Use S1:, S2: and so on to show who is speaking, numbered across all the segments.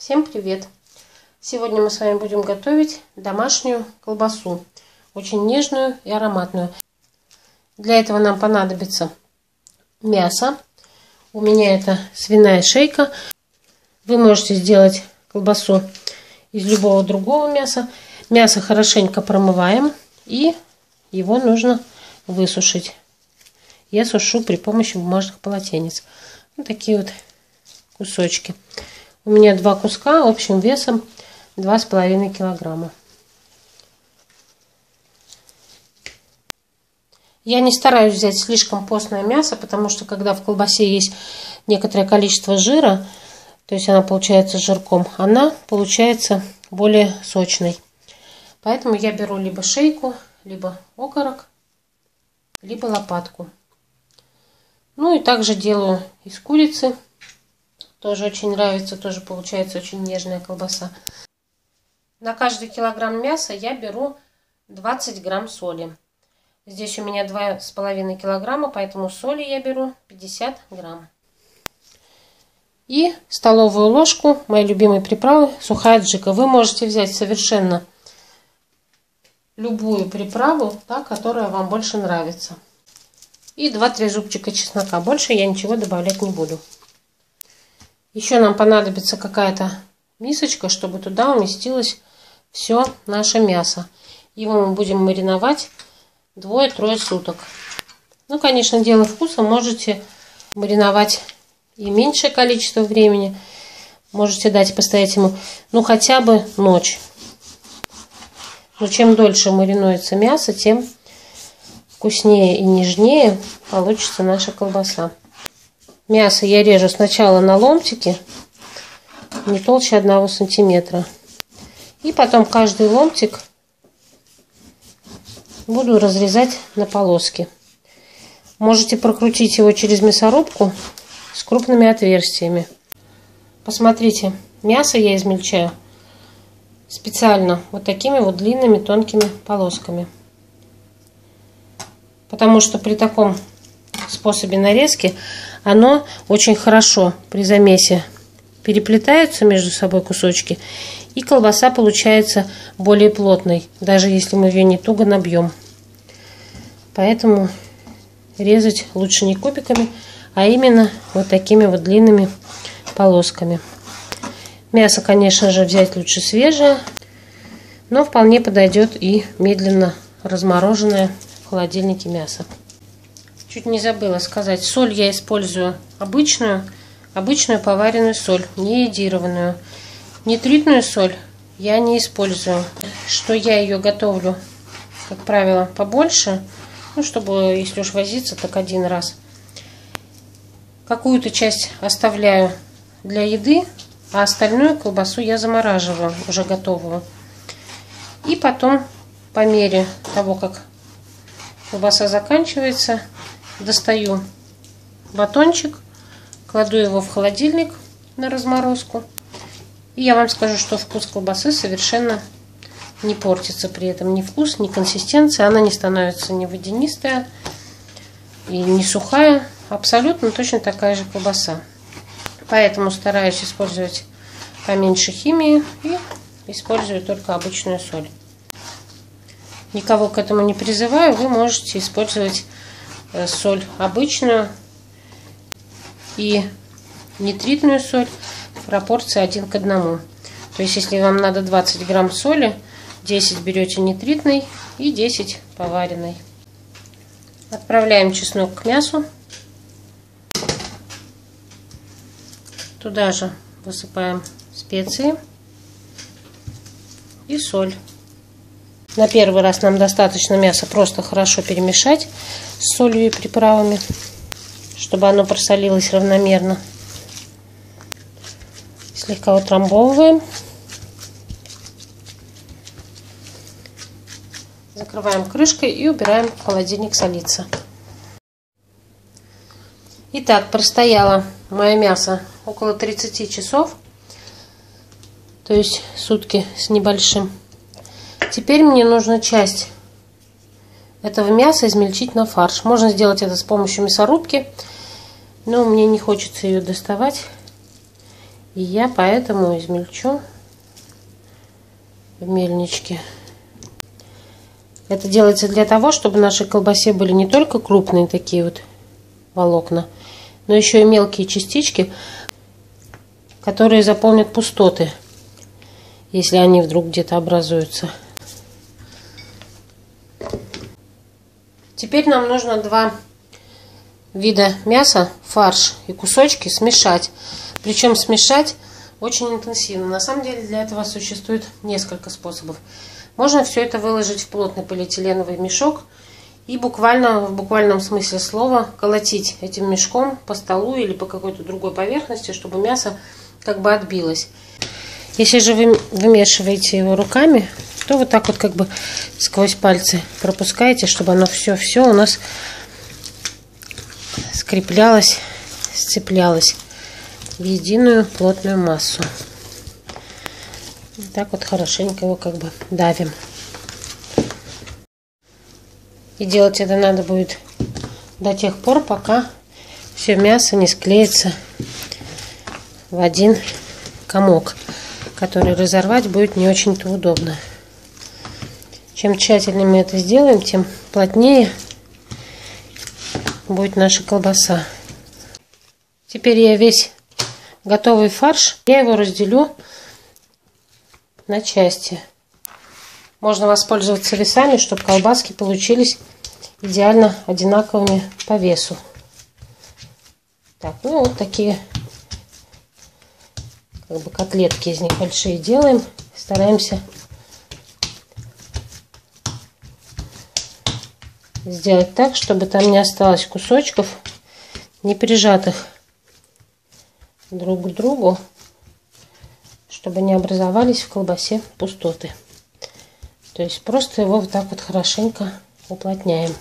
S1: Всем привет! Сегодня мы с вами будем готовить домашнюю колбасу, очень нежную и ароматную. Для этого нам понадобится мясо. У меня это свиная шейка. Вы можете сделать колбасу из любого другого мяса. Мясо хорошенько промываем, и его нужно высушить. Я сушу при помощи бумажных полотенец. Вот такие вот кусочки. У меня 2 куска общим весом 2,5 килограмма. Я не стараюсь взять слишком постное мясо, потому что когда в колбасе есть некоторое количество жира, то есть она получается жирком, она получается более сочной. Поэтому я беру либо шейку, либо окорок, либо лопатку. Ну и также делаю из курицы. Тоже очень нравится, тоже получается очень нежная колбаса. На каждый килограмм мяса я беру 20 грамм соли. Здесь у меня 2,5 килограмма, поэтому соли я беру 50 грамм. И столовую ложку моей любимой приправы сухая аджика. Вы можете взять совершенно любую приправу, та, которая вам больше нравится. И 2-3 зубчика чеснока. Больше я ничего добавлять не буду. Еще нам понадобится какая-то мисочка, чтобы туда уместилось все наше мясо. Его мы будем мариновать 2-3 суток. Ну, конечно, дело вкуса. Можете мариновать и меньшее количество времени. Можете дать постоять ему, ну, хотя бы ночь. Но чем дольше маринуется мясо, тем вкуснее и нежнее получится наша колбаса. Мясо я режу сначала на ломтики, не толще 1 сантиметра. И потом каждый ломтик буду разрезать на полоски. Можете прокрутить его через мясорубку с крупными отверстиями. Посмотрите, мясо я измельчаю специально вот такими вот длинными тонкими полосками. Потому что при таком способе нарезки оно очень хорошо при замесе переплетаются между собой кусочки, и колбаса получается более плотной, даже если мы ее не туго набьем. Поэтому резать лучше не кубиками, а именно вот такими вот длинными полосками. Мясо, конечно же, взять лучше свежее, но вполне подойдет и медленно размороженное в холодильнике мясо. Чуть не забыла сказать, соль я использую обычную поваренную соль, не йодированную. Нитритную соль я не использую. Что я ее готовлю, как правило, побольше, ну, чтобы, если уж возиться, так 1 раз. Какую-то часть оставляю для еды, а остальную колбасу я замораживаю, уже готовую. И потом, по мере того, как колбаса заканчивается, достаю батончик, кладу его в холодильник на разморозку. И я вам скажу, что вкус колбасы совершенно не портится при этом. Ни вкус, ни консистенция. Она не становится ни водянистая и не сухая. Абсолютно точно такая же колбаса. Поэтому стараюсь использовать поменьше химии и использую только обычную соль. Никого к этому не призываю. Вы можете использовать соль обычную и нитритную соль в пропорции 1 к 1. То есть, если вам надо 20 грамм соли, 10 берете нитритной и 10 поваренной. Отправляем чеснок к мясу. Туда же высыпаем специи и соль. На первый раз нам достаточно мяса просто хорошо перемешать с солью и приправами, чтобы оно просолилось равномерно. Слегка утрамбовываем. Закрываем крышкой и убираем в холодильник солиться. Итак, простояло мое мясо около 30 часов, то есть сутки с небольшим. Теперь мне нужно часть этого мяса измельчить на фарш. Можно сделать это с помощью мясорубки, но мне не хочется ее доставать. И я поэтому измельчу в мельничке. Это делается для того, чтобы в нашей колбасе были не только крупные такие вот волокна, но еще и мелкие частички, которые заполнят пустоты, если они вдруг где-то образуются. Теперь нам нужно два вида мяса, фарш и кусочки, смешать. Причем смешать очень интенсивно. На самом деле для этого существует несколько способов. Можно все это выложить в плотный полиэтиленовый мешок и в буквальном смысле слова колотить этим мешком по столу или по какой-то другой поверхности, чтобы мясо как бы отбилось. Если же вы вымешиваете его руками, то вот так вот как бы сквозь пальцы пропускаете, чтобы оно все у нас скреплялось, сцеплялось в единую плотную массу. Вот так вот хорошенько его как бы давим. И делать это надо будет до тех пор, пока все мясо не склеится в один комок, который разорвать будет не очень-то удобно. Чем тщательнее мы это сделаем, тем плотнее будет наша колбаса. Теперь я весь готовый фарш, я его разделю на части. Можно воспользоваться весами, чтобы колбаски получились идеально одинаковыми по весу. Так, ну вот такие как бы котлетки из них большие делаем. Стараемся сделать так, чтобы там не осталось кусочков, не прижатых друг к другу, чтобы не образовались в колбасе пустоты. То есть просто его вот так вот хорошенько уплотняем.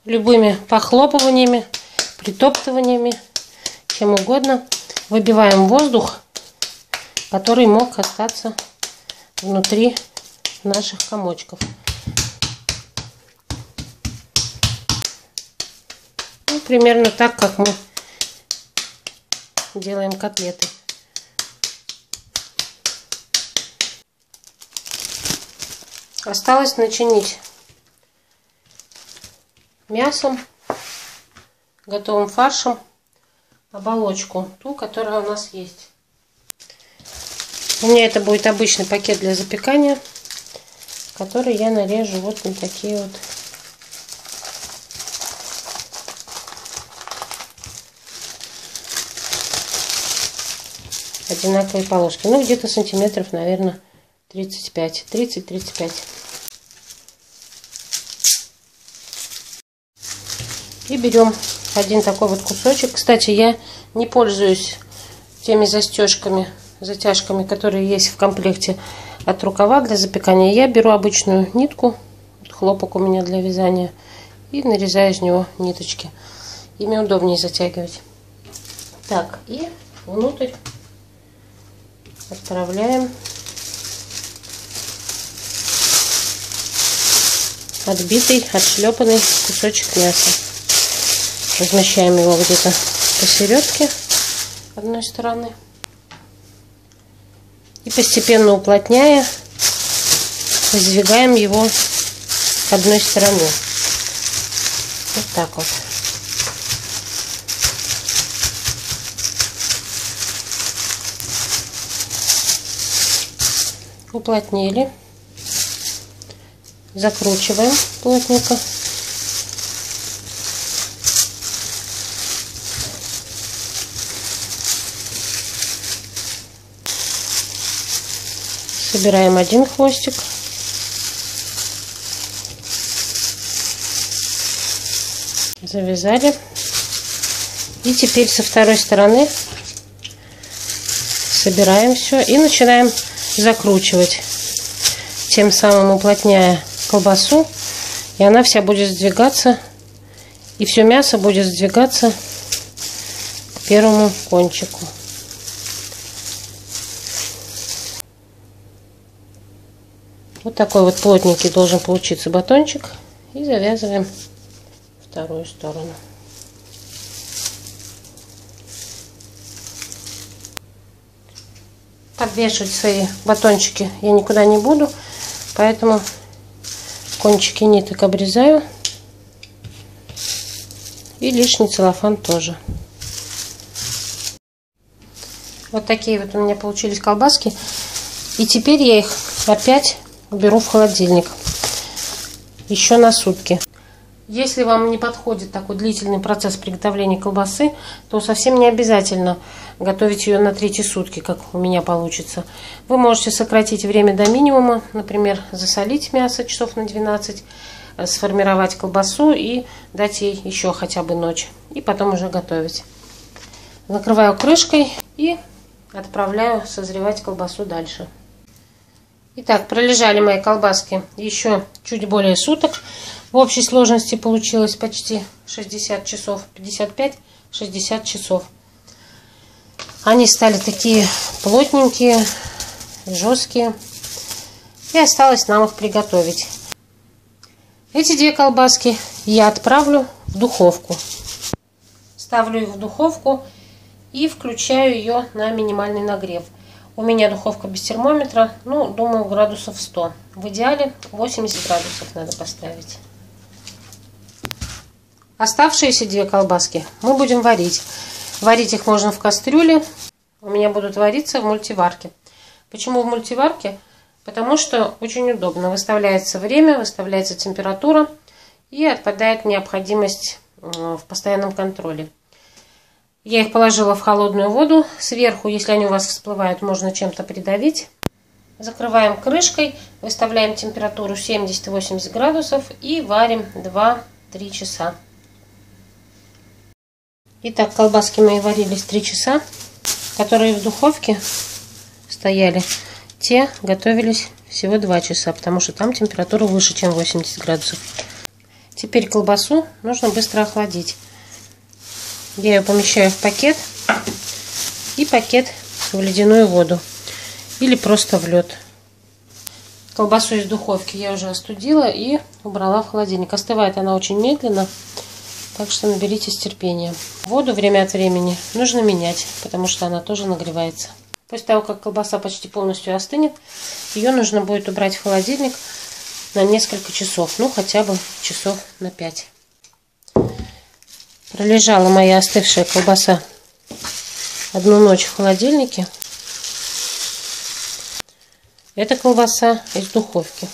S1: Любыми похлопываниями, притоптываниями, чем угодно выбиваем воздух, который мог остаться внутри наших комочков. Ну, примерно так, как мы делаем котлеты. Осталось начинить мясом, готовым фаршем оболочку, ту, которая у нас есть. У меня это будет обычный пакет для запекания, который я нарежу вот на такие вот одинаковые полоски. Ну, где-то сантиметров, наверное, 35, 30-35. И берем один такой вот кусочек. Кстати, я не пользуюсь теми затяжками, которые есть в комплекте от рукава для запекания. Я беру обычную нитку, хлопок у меня для вязания, и нарезаю из него ниточки. Ими удобнее затягивать. Так, и внутрь отправляем отбитый, отшлепанный кусочек мяса. Размещаем его где-то посередке одной стороны. И постепенно уплотняя, сдвигаем его к одной стороне. Вот так вот. Уплотнили. Закручиваем плотненько. Собираем один хвостик. Завязали. И теперь со второй стороны собираем все и начинаем закручивать, тем самым уплотняя колбасу, и она вся будет сдвигаться, и все мясо будет сдвигаться к первому кончику. Вот такой вот плотненький должен получиться батончик. И завязываем вторую сторону. Подвешивать свои батончики я никуда не буду, поэтому кончики ниток обрезаю. И лишний целлофан тоже. Вот такие вот у меня получились колбаски. И теперь я их опять уберу в холодильник. Еще на сутки. Если вам не подходит такой длительный процесс приготовления колбасы, то совсем не обязательно готовить ее на 3 сутки, как у меня получится. Вы можете сократить время до минимума, например, засолить мясо часов на 12, сформировать колбасу и дать ей еще хотя бы ночь. И потом уже готовить. Накрываю крышкой и отправляю созревать колбасу дальше. Итак, пролежали мои колбаски еще чуть более суток. В общей сложности получилось почти 60 часов, 55-60 часов. Они стали такие плотненькие, жесткие. И осталось нам их приготовить. Эти 2 колбаски я отправлю в духовку. Ставлю их в духовку и включаю ее на минимальный нагрев. У меня духовка без термометра, ну, думаю, градусов 100. В идеале 80 градусов надо поставить. Оставшиеся 2 колбаски мы будем варить. Варить их можно в кастрюле. У меня будут вариться в мультиварке. Почему в мультиварке? Потому что очень удобно. Выставляется время, выставляется температура и отпадает необходимость в постоянном контроле. Я их положила в холодную воду. Сверху, если они у вас всплывают, можно чем-то придавить. Закрываем крышкой, выставляем температуру 70-80 градусов и варим 2-3 часа. Итак, колбаски мои варились 3 часа. Которые в духовке стояли, те готовились всего 2 часа, потому что там температура выше, чем 80 градусов. Теперь колбасу нужно быстро охладить. Я ее помещаю в пакет и пакет в ледяную воду или просто в лед. Колбасу из духовки я уже остудила и убрала в холодильник. Остывает она очень медленно, так что наберитесь терпения. Воду время от времени нужно менять, потому что она тоже нагревается. После того, как колбаса почти полностью остынет, ее нужно будет убрать в холодильник на несколько часов, ну хотя бы часов на 5. Пролежала моя остывшая колбаса 1 ночь в холодильнике. Это колбаса из духовки.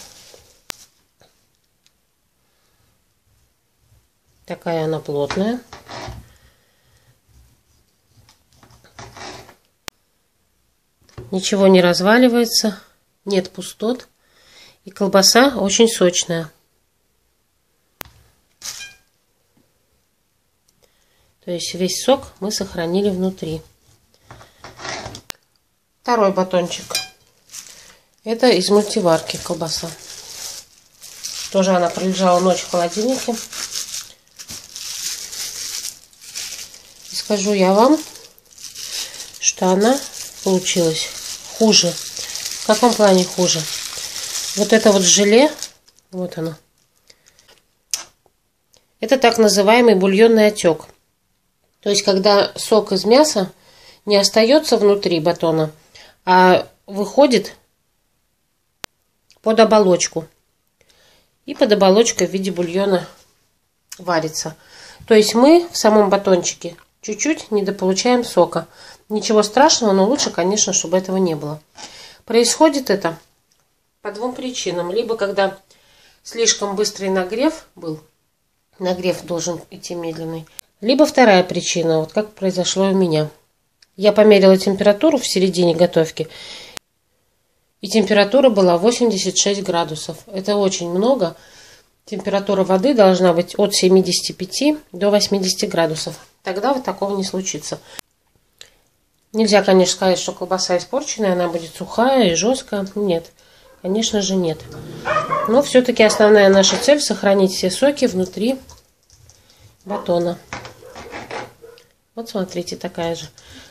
S1: Такая она плотная. Ничего не разваливается, нет пустот. И колбаса очень сочная. То есть весь сок мы сохранили внутри. Второй батончик. Это из мультиварки колбаса. Тоже она пролежала ночь в холодильнике. И скажу я вам, что она получилась хуже. В каком плане хуже? Вот это вот желе, вот оно. Это так называемый бульонный отек. То есть, когда сок из мяса не остается внутри батона, а выходит под оболочку. И под оболочкой в виде бульона варится. То есть, мы в самом батончике чуть-чуть недополучаем сока. Ничего страшного, но лучше, конечно, чтобы этого не было. Происходит это по 2 причинам. Либо когда слишком быстрый нагрев был, нагрев должен идти медленный. Либо вторая причина, вот как произошло у меня. Я померила температуру в середине готовки, и температура была 86 градусов. Это очень много. Температура воды должна быть от 75 до 80 градусов. Тогда вот такого не случится. Нельзя, конечно, сказать, что колбаса испорченная, она будет сухая и жесткая. Нет, конечно же нет. Но все-таки основная наша цель — сохранить все соки внутри батона. Вот смотрите, такая же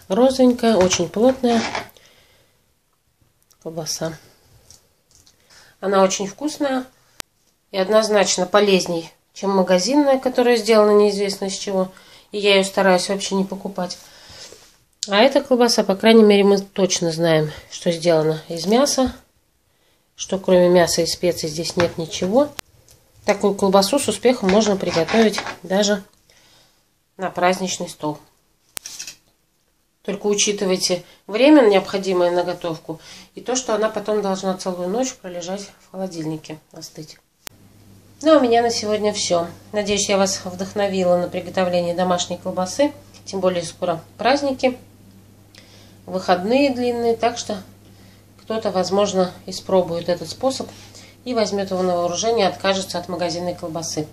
S1: розовенькая, очень плотная колбаса. Она очень вкусная и однозначно полезней, чем магазинная, которая сделана неизвестно из чего. И я ее стараюсь вообще не покупать. А эта колбаса, по крайней мере, мы точно знаем, что сделана из мяса, что кроме мяса и специй здесь нет ничего. Такую колбасу с успехом можно приготовить даже на праздничный стол. Только учитывайте время, необходимое на готовку, и то, что она потом должна целую ночь пролежать в холодильнике, остыть. Ну, а у меня на сегодня все. Надеюсь, я вас вдохновила на приготовление домашней колбасы. Тем более скоро праздники, выходные длинные, так что кто-то, возможно, испробует этот способ и возьмет его на вооружение, откажется от магазинной колбасы.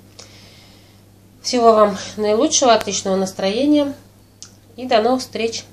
S1: Всего вам наилучшего, отличного настроения и до новых встреч!